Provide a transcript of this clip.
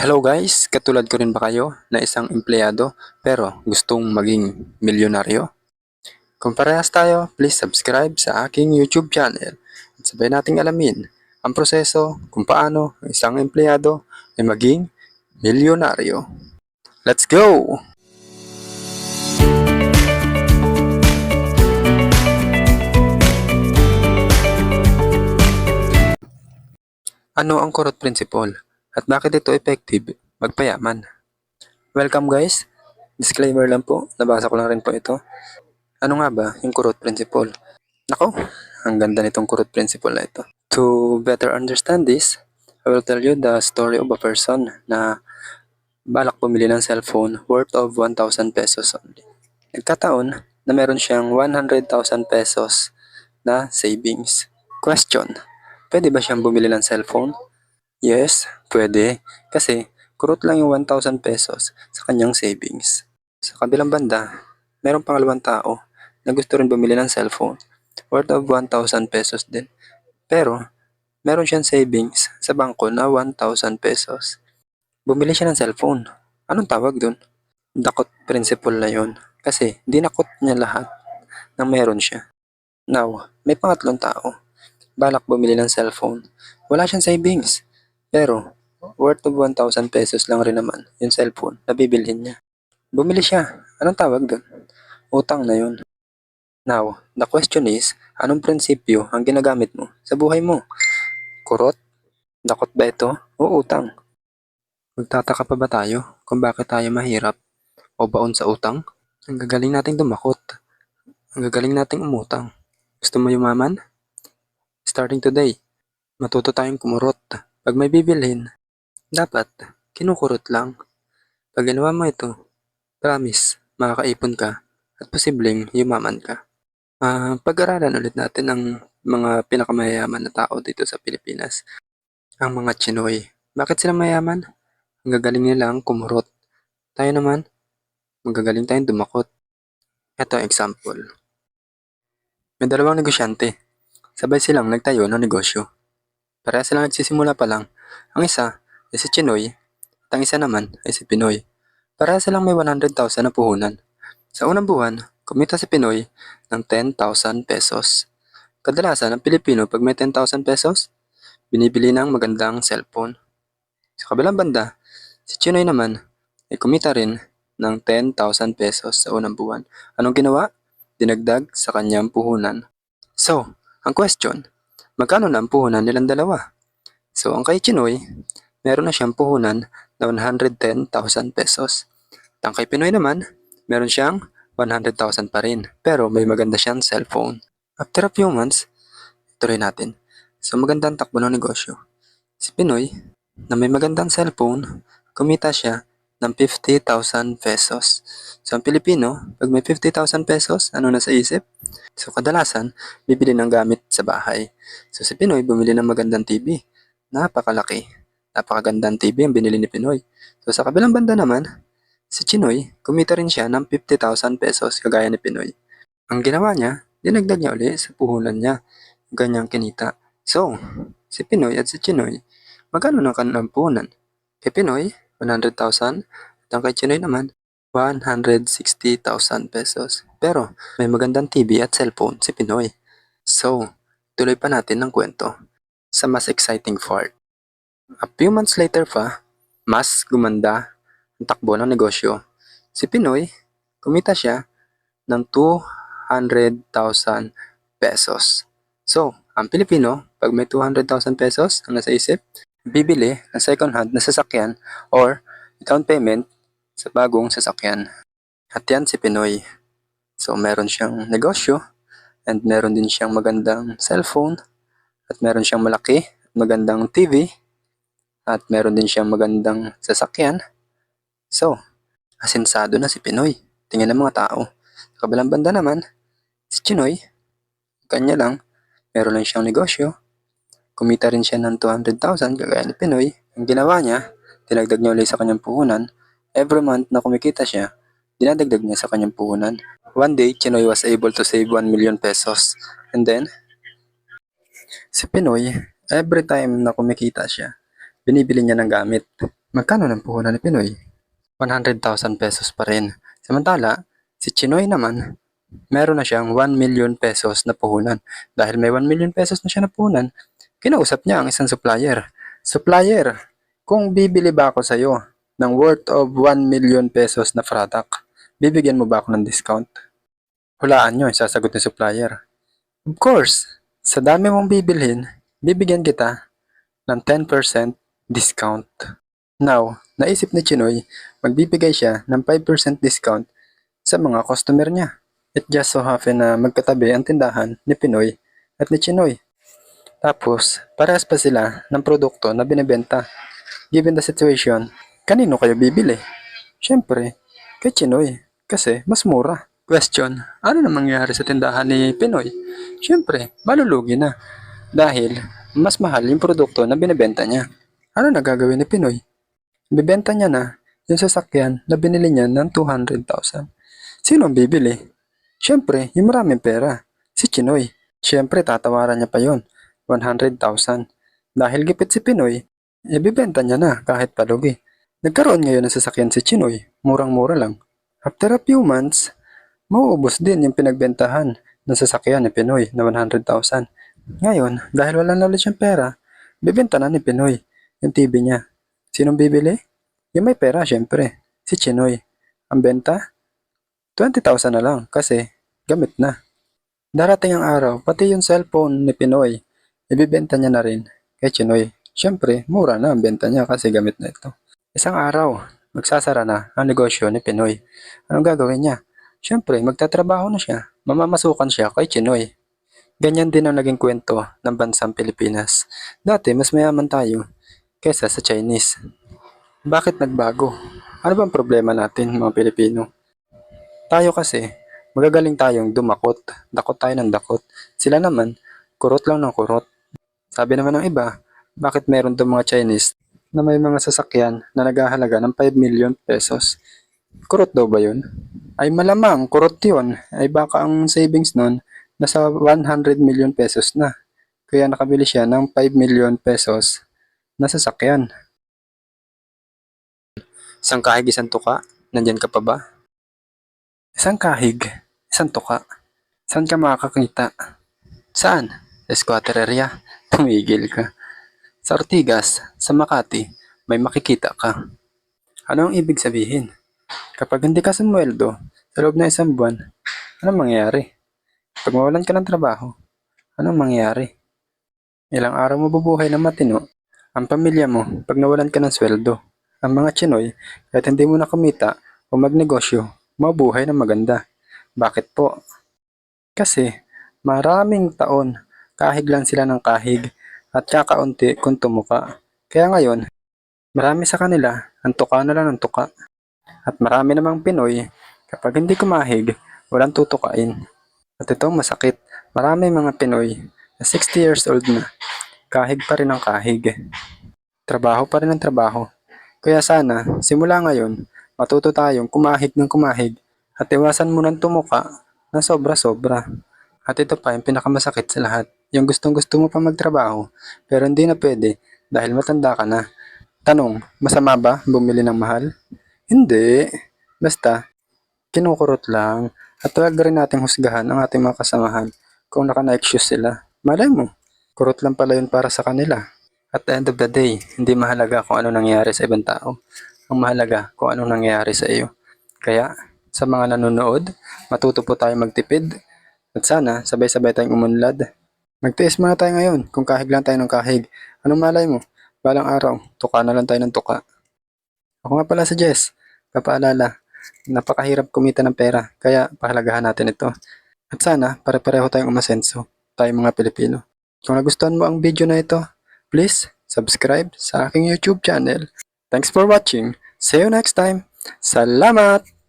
Hello guys, katulad ko rin ba kayo na isang empleyado pero gustong maging milyonaryo? Kung parehas tayo, please subscribe sa aking YouTube channel at sabay nating alamin ang proseso kung paano ang isang empleyado ay maging milyonaryo. Let's go! Ano ang Kurot Principle at bakit ito effective magpayaman? Welcome guys! Disclaimer lang po, nabasa ko lang rin po ito. Ano nga ba yung Kurot Principle? Nako, ang ganda nitong Kurot Principle na ito. To better understand this, I will tell you the story of a person na balak bumili ng cellphone worth of 1,000 pesos only. Nagkataon na meron siyang 100,000 pesos na savings. Question, pwede ba siyang bumili ng cellphone? Yes, pwede. Kasi kurot lang yung 1,000 pesos sa kanyang savings. Sa kabilang banda, merong pangalawang tao na gusto rin bumili ng cellphone worth of 1,000 pesos din. Pero, meron siyang savings sa bangko na 1,000 pesos. Bumili siya ng cellphone. Anong tawag dun? Dakot principle na yun. Kasi, dinakot niya lahat ng meron siya. Now, may pangatlong tao. Balak bumili ng cellphone. Wala siyang savings. Pero, worth of 1,000 pesos lang rin naman yung cellphone na bibilhin niya. Bumili siya. Anong tawag dun? Utang na yun. Now, the question is, anong prinsipyo ang ginagamit mo sa buhay mo? Kurot? Dakot ba ito? O utang? Magtataka pa ba tayo kung bakit tayo mahirap o baon sa utang? Ang gagaling nating dumakot. Ang gagaling nating umutang. Gusto mo yumaman? Starting today, matuto tayong kumurot. Pag may bibilhin, dapat kinukurot lang. Pag ginawa mo ito, promise, makakaipon ka at posibleng yumaman ka. Pag-aralan ulit natin ang mga pinakamayayaman na tao dito sa Pilipinas. Ang mga Chinoy. Bakit sila mayaman? Ang gagaling nilang kumurot. Tayo naman, magagaling tayong dumakot. Ito example. May dalawang negosyante. Sabay silang nagtayo ng negosyo. Pareha silang nagsisimula pa lang. Ang isa ay si Chinoy at ang isa naman ay si Pinoy. Pareha silang may 100,000 na puhunan. Sa unang buwan, kumita si Pinoy ng 10,000 pesos. Kadalasan, ang Pilipino pag may 10,000 pesos, binibili ng magandang cellphone. Sa kabilang banda, si Chinoy naman ay kumita rin ng 10,000 pesos sa unang buwan. Anong ginawa? Dinagdag sa kanyang puhunan. So, ang question, magkano na ang puhunan nilang dalawa? So, ang kay Chinoy, meron na siyang puhunan na 110,000 pesos. Ang kay Pinoy naman, meron siyang 100,000 pa rin, pero may maganda siyang cellphone. After a few months, tuloy natin. So, magandang takbo ng negosyo. Si Pinoy, na may magandang cellphone, kumita siya ng 50,000 pesos. So, ang Pilipino, pag may 50,000 pesos, ano na sa isip? So, kadalasan, bibili ng gamit sa bahay. So, si Pinoy, bumili ng magandang TV. Napakalaki. Napakagandang TV ang binili ni Pinoy. So, sa kabilang banda naman, si Chinoy, kumita rin siya ng 50,000 pesos kagaya ni Pinoy. Ang ginawa niya, dinagdag niya uli sa puhunan niya. Ganyang kinita. So, si Pinoy at si Chinoy, magkano ng kanilang puhunan? Kay Pinoy, 100,000 at ang kay Chinoy naman, 160,000 pesos. Pero, may magandang TV at cellphone si Pinoy. So, tuloy pa natin ng kwento sa mas exciting part. A few months later pa, mas gumanda ang takbo ng negosyo. Si Pinoy, kumita siya ng 200,000 pesos. So, ang Pilipino, pag may 200,000 pesos ang nasa isip, bibili ng second hand na sasakyan or down payment sa bagong sasakyan. At yan si Pinoy. So, meron siyang negosyo and meron din siyang magandang cellphone at meron siyang malaki at magandang TV at meron din siyang magandang sasakyan. So, asensado na si Pinoy. Tingnan ng mga tao. Sa kabilang banda naman, si Chinoy, kanya lang, meron lang siyang negosyo. Kumita rin siya ng 200,000 kagaya ni Pinoy. Ang ginawa niya, dinagdag niya ulit sa kanyang puhunan. Every month na kumikita siya, dinadagdag niya sa kanyang puhunan. One day, Chinoy was able to save 1 million pesos. And then, si Pinoy, every time na kumikita siya, binibili niya ng gamit. Magkano ng puhunan ni Pinoy? 100,000 pesos pa rin. Samantala, si Chinoy naman, meron na siyang 1 million pesos na puhunan. Dahil may 1 million pesos na siya na puhunan, kinausap niya ang isang supplier. Supplier, kung bibili ba ako sa'yo ng worth of 1 million pesos na product, bibigyan mo ba ako ng discount? Hulaan nyo, sasagot ni supplier. Of course, sa dami mong bibilhin, bibigyan kita ng 10% discount. Now, naisip ni Chinoy, magbibigay siya ng 5% discount sa mga customer niya. It just so happen na magkatabi ang tindahan ni Pinoy at ni Chinoy. Tapos, parehas pa sila ng produkto na binibenta. Given the situation, kanino kayo bibili? Siyempre, kay Chinoy, kasi mas mura. Question, ano na mangyayari sa tindahan ni Pinoy? Siyempre, malulugi na. Dahil, mas mahal yung produkto na binibenta niya. Ano na gagawin ni Pinoy? Bibenta niya na yung sasakyan na binili niya ng 200,000. Sino ang bibili? Siyempre, yung maraming pera. Si Chinoy. Siyempre, tatawaran niya pa yon 100,000. Dahil gipit si Pinoy, ibibenta niya na kahit palugi. Nagkaroon ngayon ng sasakyan si Chinoy. Murang-mura lang. After a few months, mauubos din yung pinagbentahan ng sasakyan ni Pinoy na 100,000. Ngayon, dahil wala na ulit siyang pera, bibenta na ni Pinoy yung TV niya. Sinong bibili? Yung may pera, syempre. Si Chinoy. Ang benta? 20,000 na lang kasi gamit na. Darating ang araw, pati yung cellphone ni Pinoy, ibibenta niya na rin kay Chinoy. Syempre, mura na ang benta niya kasi gamit na ito. Isang araw, magsasara na ang negosyo ni Pinoy. Anong gagawin niya? Syempre, magtatrabaho na siya. Mamamasukan siya kay Chinoy. Ganyan din ang naging kwento ng bansang Pilipinas. Dati, mas mayaman tayo kesa sa Chinese. Bakit nagbago? Ano bang problema natin mga Pilipino? Tayo kasi, magagaling tayong dumakot. Dakot tayo ng dakot. Sila naman, kurot lang ng kurot. Sabi naman ng iba, bakit meron itong mga Chinese na may mga sasakyan na naghahalaga ng 5 million pesos? Kurot daw ba yun? Ay malamang, kurot yun. Ay baka ang savings nun nasa 100 million pesos na. Kaya nakabili siya ng 5 million pesos na sasakyan. Isang kahig, isang tuka. Nandyan ka pa ba? Isang kahig, isang tuka. Saan ka makakakita? Saan? Sa squatter area? Tumigil ka. Sa Ortigas, sa Makati, may makikita ka. Ano ang ibig sabihin? Kapag hindi ka sumweldo sa loob ng isang buwan, anong mangyayari? Pag mawalan ka ng trabaho, anong mangyayari? Ilang araw mo bubuhay ng matino ang pamilya mo pag nawalan ka ng sweldo. Ang mga Chinoy, kahit hindi mo na kumita o magnegosyo, mabuhay ng maganda. Bakit po? Kasi maraming taon, kahig lang sila ng kahig at kakaunti kung tumuka. Kaya ngayon, marami sa kanila ang tuka na lang ng tuka. At marami namang Pinoy, kapag hindi kumahig, walang tutukain. At itong masakit, marami mga Pinoy na 60 years old na, kahig pa rin ang kahig. Trabaho pa rin ang trabaho. Kaya sana, simula ngayon, matuto tayong kumahig ng kumahig at iwasan mo ng tumuka na sobra-sobra. At ito pa yung pinakamasakit sa lahat. Yung gustong-gusto mo pa magtrabaho, pero hindi na pwede dahil matanda ka na. Tanong, masama ba bumili ng mahal? Hindi. Basta, kinukurot lang. At huwag rin nating husgahan ang ating mga kasamahan kung naka-Nike shoes sila. Malay mo, kurot lang pala yun para sa kanila. At the end of the day, hindi mahalaga kung ano nangyayari sa ibang tao. Ang mahalaga kung anong nangyayari sa iyo. Kaya, sa mga nanonood, matuto po tayo magtipid. At sana, sabay-sabay tayong umunlad. Magtiis muna tayo ngayon kung kahig lang tayo ng kahig. Anong malay mo? Balang araw, tuka na lang tayo ng tuka. Ako nga pala si Jess. Papaalala, napakahirap kumita ng pera, kaya pahalagahan natin ito. At sana, pare-pareho tayong umasenso, tayong mga Pilipino. Kung nagustuhan mo ang video na ito, please subscribe sa aking YouTube channel. Thanks for watching. See you next time. Salamat!